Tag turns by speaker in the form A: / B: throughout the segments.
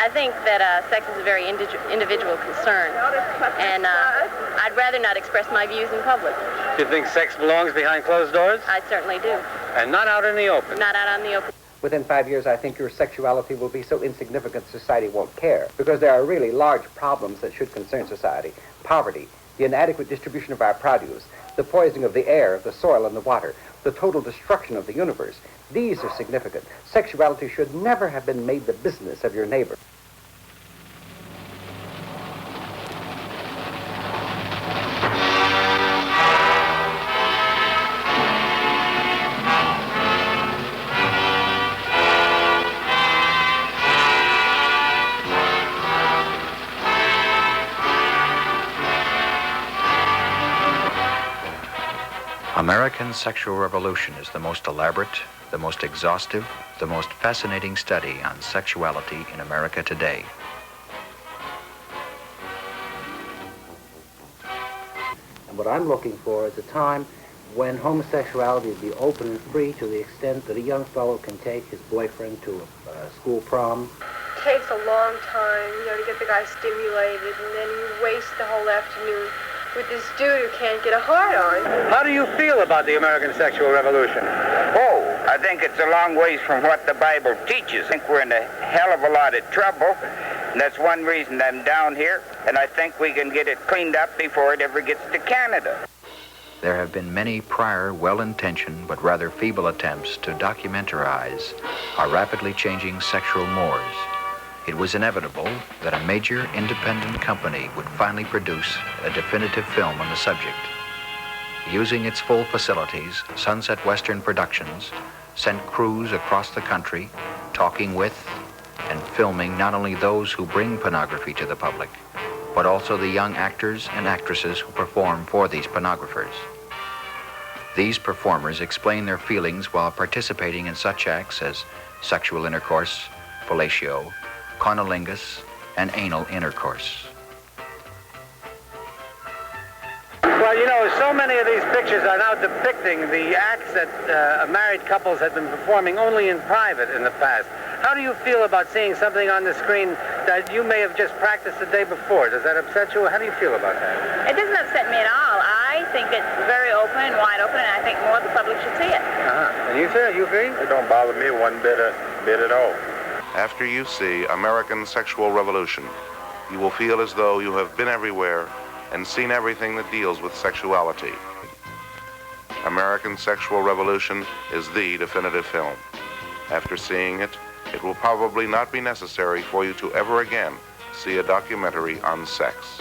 A: I think that sex is a very individual concern, and I'd rather not express my views in public.
B: Do you think sex belongs behind closed doors?
A: I certainly do.
B: And not out in the open?
A: Not out on the open.
C: Within 5 years, I think your sexuality will be so insignificant society won't care, because there are really large problems that should concern society. Poverty, the inadequate distribution of our produce, the poisoning of the air, the soil, and the water, the total destruction of the universe. These are significant. Sexuality should never have been made the business of your neighbor.
D: American sexual revolution is the most elaborate, the most exhaustive, the most fascinating study on sexuality in America today.
C: And what I'm looking for is a time when homosexuality will be open and free to the extent that a young fellow can take his boyfriend to a school prom.
E: It takes a long time, to get the guy stimulated, and then you waste the whole afternoon with this dude who can't get a hard on.
B: How do you feel about the American sexual revolution?
F: Oh, I think it's a long ways from what the Bible teaches. I think we're in a hell of a lot of trouble, and that's one reason I'm down here, and I think we can get it cleaned up before it ever gets to Canada.
D: There have been many prior well-intentioned but rather feeble attempts to documentarize our rapidly changing sexual mores. It was inevitable that a major independent company would finally produce a definitive film on the subject. Using its full facilities, Sunset Western Productions sent crews across the country, talking with and filming not only those who bring pornography to the public, but also the young actors and actresses who perform for these pornographers. These performers explain their feelings while participating in such acts as sexual intercourse, fellatio, conolingus, and anal intercourse.
B: Well, so many of these pictures are now depicting the acts that married couples have been performing only in private in the past. How do you feel about seeing something on the screen that you may have just practiced the day before? Does that upset you? How do you feel about that?
A: It doesn't upset me at all. I think it's very open and wide open, and I think more of the public should see it.
B: And you, sir, you agree?
G: It don't bother me one bit at all.
H: After you see American Sexual Revolution, you will feel as though you have been everywhere and seen everything that deals with sexuality. American Sexual Revolution is the definitive film. After seeing it, it will probably not be necessary for you to ever again see a documentary on sex.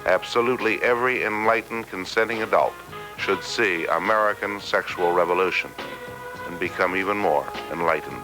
H: Absolutely every enlightened, consenting adult should see American Sexual Revolution and become even more enlightened.